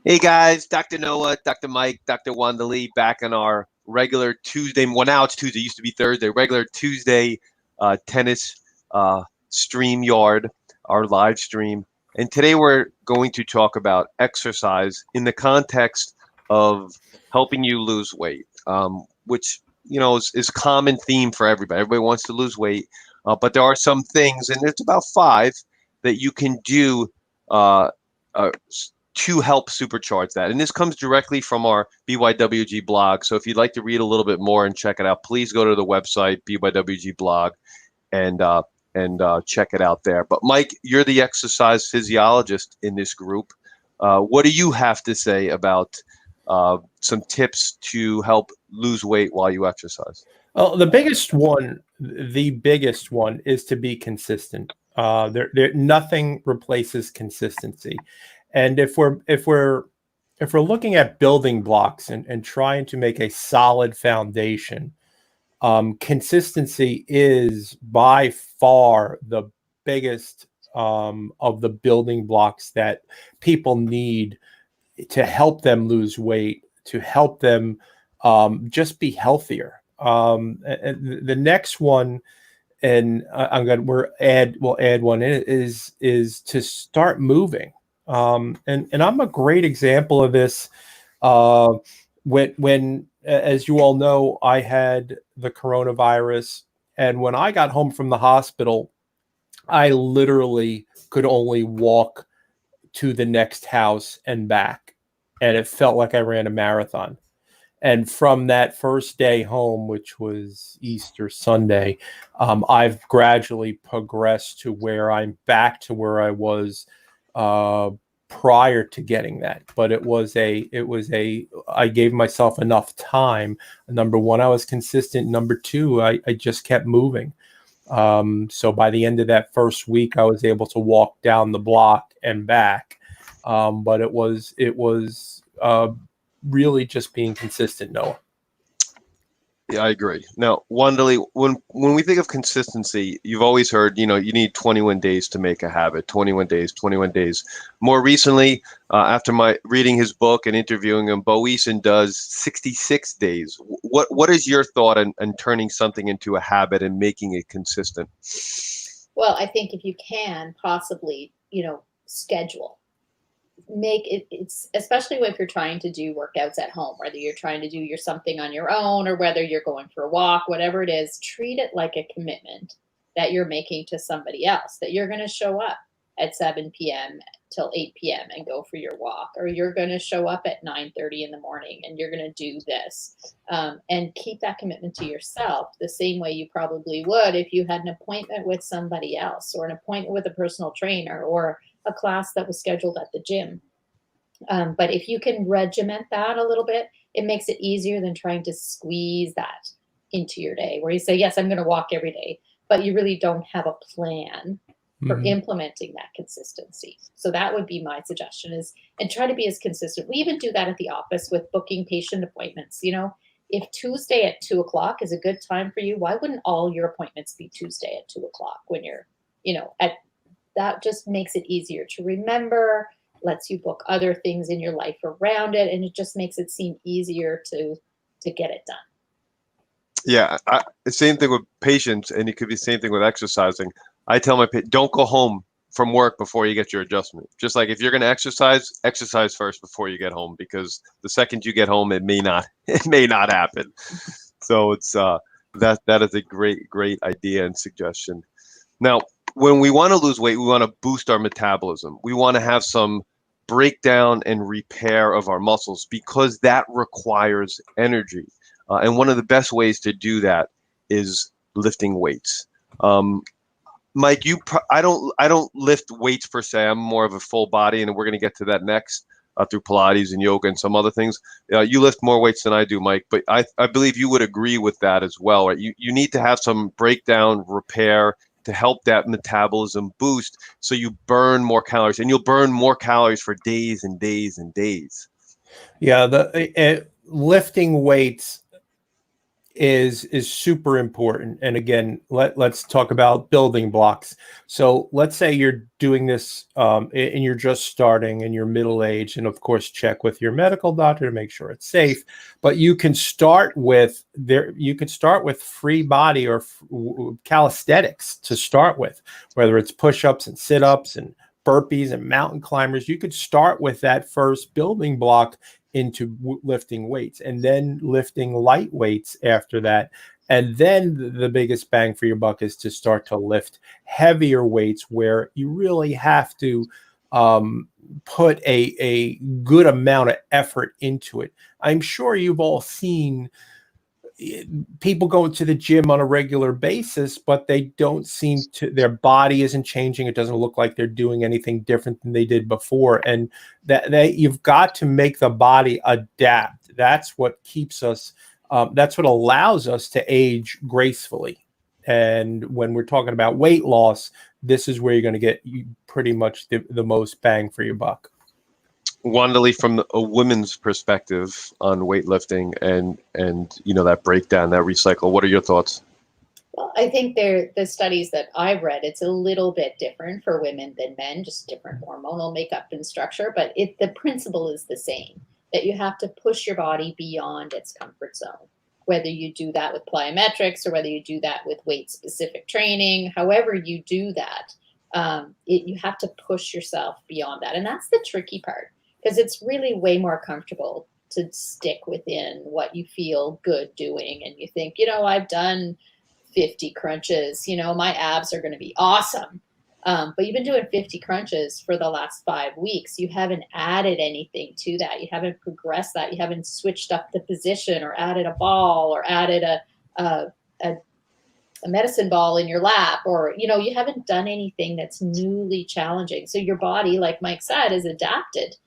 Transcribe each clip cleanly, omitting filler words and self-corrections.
Hey guys, Dr. Noah, Dr. Mike, Dr. Wanda Lee back on our regular Tuesday. Well, now it's Tuesday, it used to be Thursday, regular Tuesday tennis stream yard, our live stream. And today we're going to talk about exercise in the context of helping you lose weight, which, is a common theme for everybody. Everybody wants to lose weight, but there are some things, and there's about five that you can do uh, uh, to help supercharge that. And this comes directly from our BYWG blog. So if you'd like to read a little bit more and check it out, please go to the website BYWG blog and check it out there. But Mike, you're the exercise physiologist in this group. What do you have to say about some tips to help lose weight while you exercise? Well, the biggest one is to be consistent. Nothing replaces consistency. And if we're looking at building blocks and trying to make a solid foundation, consistency is by far the biggest of the building blocks that people need to help them lose weight, to help them just be healthier. And the next one, and we'll add one in, is to start moving. And I'm a great example of this. When as you all know, I had the coronavirus, and when I got home from the hospital, I literally could only walk to the next house and back, and it felt like I ran a marathon. And from that first day home, which was Easter Sunday, I've gradually progressed to where I'm back to where I was prior to getting that. But I gave myself enough time. Number one, I was consistent. Number two, I just kept moving. So by the end of that first week, I was able to walk down the block and back. But it was really just being consistent, Noah. Yeah, I agree. Now, Wandali, when we think of consistency, you've always heard, you need 21 days to make a habit. 21 days, 21 days. More recently, after my reading his book and interviewing him, Bo Eason does 66 days. What is your thought on turning something into a habit and making it consistent? Well, I think if you can possibly, schedule, make it's especially if you're trying to do workouts at home, whether you're trying to do your something on your own or whether you're going for a walk, whatever it is, treat it like a commitment that you're making to somebody else, that you're going to show up at 7 p.m. till 8 p.m. and go for your walk, or you're going to show up at 9:30 in the morning and you're going to do this, and keep that commitment to yourself the same way you probably would if you had an appointment with somebody else, or an appointment with a personal trainer, or a class that was scheduled at the gym. But if you can regiment that a little bit, it makes it easier than trying to squeeze that into your day, where you say, yes, I'm going to walk every day, but you really don't have a plan for implementing that consistency. So that would be my suggestion, and try to be as consistent. We even do that at the office with booking patient appointments. If Tuesday at 2:00 is a good time for you, why wouldn't all your appointments be Tuesday at 2:00 when you're, at that just makes it easier to remember, lets you book other things in your life around it, and it just makes it seem easier to get it done. Yeah, the same thing with patients, and it could be the same thing with exercising. I tell my patients, don't go home from work before you get your adjustment. Just like if you're going to exercise first before you get home, because the second you get home, it may not happen. So it's that is a great idea and suggestion. Now, when we want to lose weight, we want to boost our metabolism. We want to have some breakdown and repair of our muscles because that requires energy. And one of the best ways to do that is lifting weights. Mike, I don't lift weights per se. I'm more of a full body, and we're going to get to that next through Pilates and yoga and some other things. You lift more weights than I do, Mike, but I believe you would agree with that as well, right? You need to have some breakdown, repair, to help that metabolism boost so you burn more calories, and you'll burn more calories for days and days and days. Yeah, lifting weights is super important. And again, let's talk about building blocks. So let's say you're doing this and you're just starting and you're middle aged, and of course check with your medical doctor to make sure it's safe. But you can start with free body or calisthenics to start with, whether it's push-ups and sit-ups and burpees and mountain climbers. You could start with that first building block into lifting weights, and then lifting light weights after that. And then the biggest bang for your buck is to start to lift heavier weights, where you really have to put a good amount of effort into it. I'm sure you've all seen people go to the gym on a regular basis, but they don't seem to, their body isn't changing. It doesn't look like they're doing anything different than they did before. And that you've got to make the body adapt. That's what keeps us, that's what allows us to age gracefully. And when we're talking about weight loss, this is where you're going to get pretty much the most bang for your buck. Wandalee, from a women's perspective on weightlifting and that breakdown, that recycle, what are your thoughts? Well, I think the studies that I've read, it's a little bit different for women than men, just different hormonal makeup and structure, but the principle is the same, that you have to push your body beyond its comfort zone. Whether you do that with plyometrics or whether you do that with weight-specific training, however you do that, you have to push yourself beyond that. And that's the tricky part, because it's really way more comfortable to stick within what you feel good doing. And you think, I've done 50 crunches, my abs are going to be awesome. But you've been doing 50 crunches for the last 5 weeks. You haven't added anything to that. You haven't progressed that. You haven't switched up the position or added a ball or added a medicine ball in your lap, or, you haven't done anything that's newly challenging. So your body, like Mike said, is adapted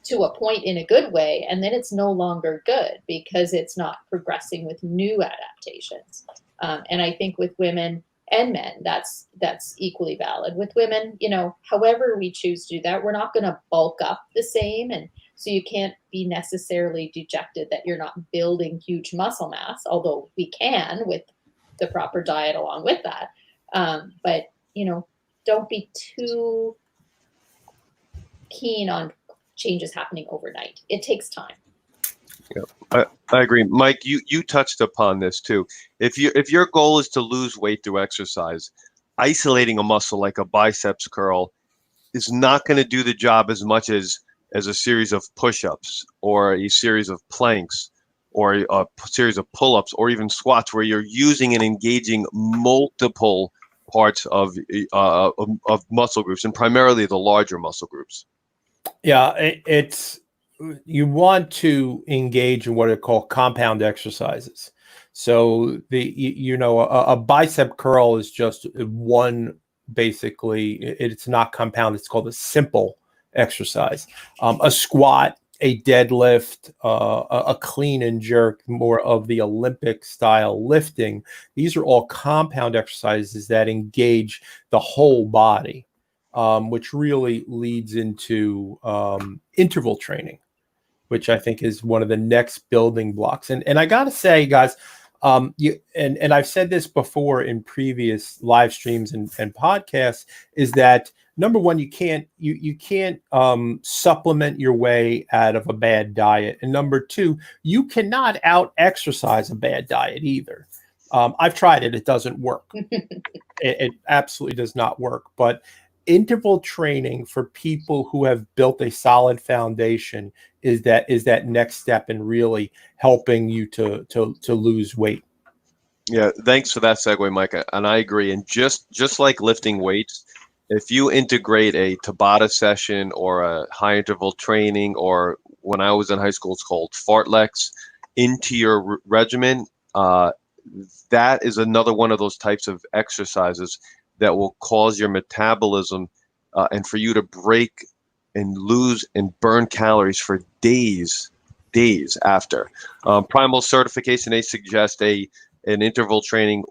to a point in a good way, and then it's no longer good because it's not progressing with new adaptations. And I think with women and men, that's equally valid. With women, however we choose to do that, we're not going to bulk up the same, and so you can't be necessarily dejected that you're not building huge muscle mass, although we can with the proper diet along with that. But don't be too keen on changes happening overnight. It takes time. Yeah, I agree. Mike, you touched upon this too. If your goal is to lose weight through exercise, isolating a muscle like a biceps curl is not going to do the job as much as a series of push-ups or a series of planks or a series of pull-ups or even squats, where you're using and engaging multiple parts of muscle groups, and primarily the larger muscle groups. Yeah, it's you want to engage in what are called compound exercises. So a bicep curl is just one, basically. It's not compound. It's called a simple exercise. A squat, a deadlift, a clean and jerk, more of the Olympic style lifting. These are all compound exercises that engage the whole body. Which really leads into interval training, which I think is one of the next building blocks. And I got to say, guys, and I've said this before in previous live streams and podcasts, is that number one, you can't supplement your way out of a bad diet, and number two, you cannot out exercise a bad diet either. I've tried it; it doesn't work. It absolutely does not work, but interval training for people who have built a solid foundation is that next step in really helping you to lose weight. Yeah, thanks for that segue, Mike. And I agree. And just like lifting weights, if you integrate a Tabata session or a high interval training, or when I was in high school, it's called fartleks, into your regimen, that is another one of those types of exercises that will cause your metabolism and for you to break and lose and burn calories for days after. Primal certification, they suggest an interval training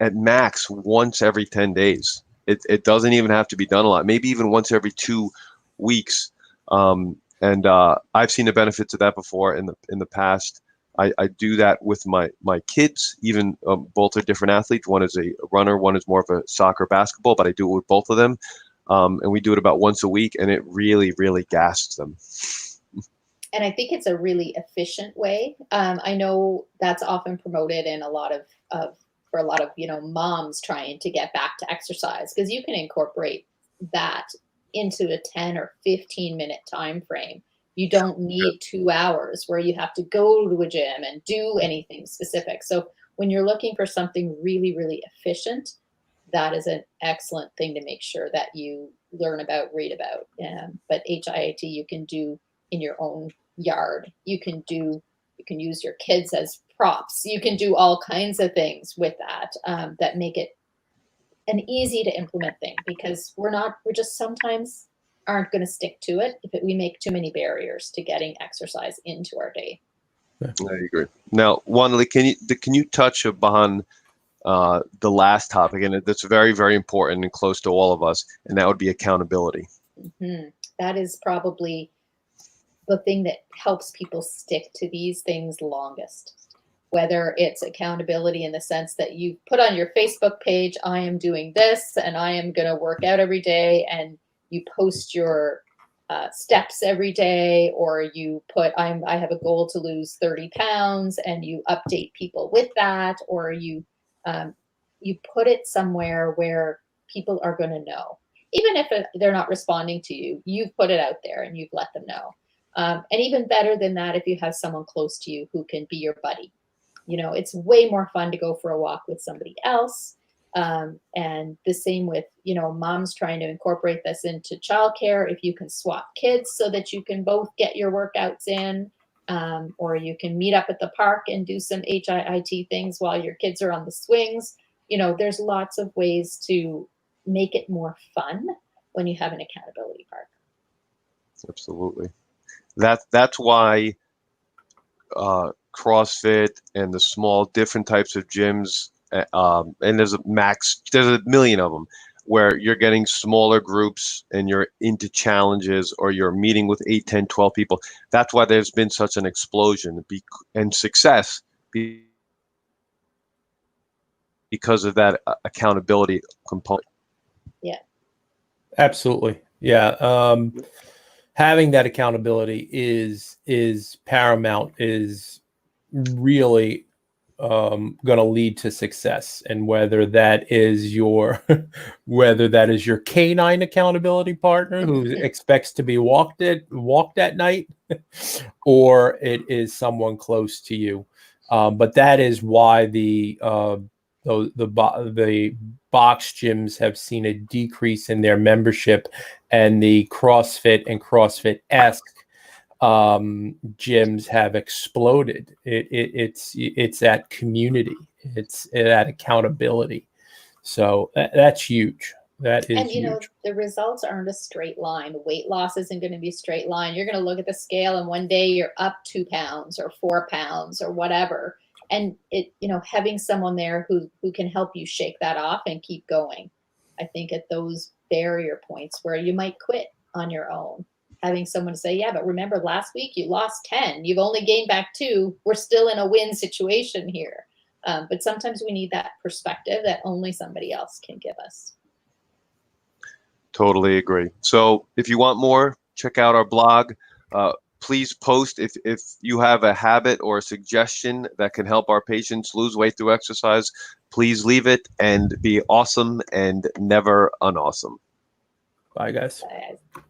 at max once every 10 days. It doesn't even have to be done a lot, maybe even once every 2 weeks. And I've seen the benefits of that before in the past. I do that with my kids, even both are different athletes. One is a runner, one is more of a soccer basketball, but I do it with both of them. And we do it about once a week, and it really, really gasps them. And I think it's a really efficient way. I know that's often promoted in a lot of for a lot of moms trying to get back to exercise, because you can incorporate that into a 10 or 15-minute time frame. You don't need 2 hours where you have to go to a gym and do anything specific. So when you're looking for something really, really efficient, that is an excellent thing to make sure that you learn about, read about. But HIIT you can do in your own yard. You can use your kids as props. You can do all kinds of things with that that make it an easy to implement thing, because we're just sometimes aren't going to stick to it if we make too many barriers to getting exercise into our day. I agree. Now, Wandalee, can you touch upon the last topic, and that's very, very important and close to all of us, and that would be accountability. Mm-hmm. That is probably the thing that helps people stick to these things longest. Whether it's accountability in the sense that you put on your Facebook page, I am doing this and I am going to work out every day, and you post your steps every day, or you put, I have a goal to lose 30 pounds, and you update people with that, or you put it somewhere where people are going to know. Even if they're not responding to you, you've put it out there and you've let them know. And even better than that, if you have someone close to you who can be your buddy. It's way more fun to go for a walk with somebody else. And the same with, moms trying to incorporate this into childcare. If you can swap kids so that you can both get your workouts in, or you can meet up at the park and do some HIIT things while your kids are on the swings. There's lots of ways to make it more fun when you have an accountability park. Absolutely. That's why CrossFit and the small different types of gyms, and there's a million of them, where you're getting smaller groups and you're into challenges, or you're meeting with 8, 10, 12 people. That's why there's been such an explosion and success because of that accountability component. Yeah. Absolutely. Yeah. Having that accountability is paramount, is really going to lead to success. And whether that is your canine accountability partner who expects to be walked at night, or it is someone close to you. But that is why the box gyms have seen a decrease in their membership, and the CrossFit and CrossFit-esque gyms have exploded. It's that community, it's that accountability. So that's huge. That is huge. The results aren't a straight line. The weight loss isn't going to be a straight line. You're going to look at the scale, and one day you're up 2 pounds or 4 pounds or whatever. And having someone there who can help you shake that off and keep going. I think at those barrier points where you might quit on your own, having someone say, yeah, but remember last week you lost 10, you've only gained back 2. We're still in a win situation here. But sometimes we need that perspective that only somebody else can give us. Totally agree. So if you want more, check out our blog. Please post if you have a habit or a suggestion that can help our patients lose weight through exercise. Please leave it, and be awesome and never unawesome. Bye, guys. Bye.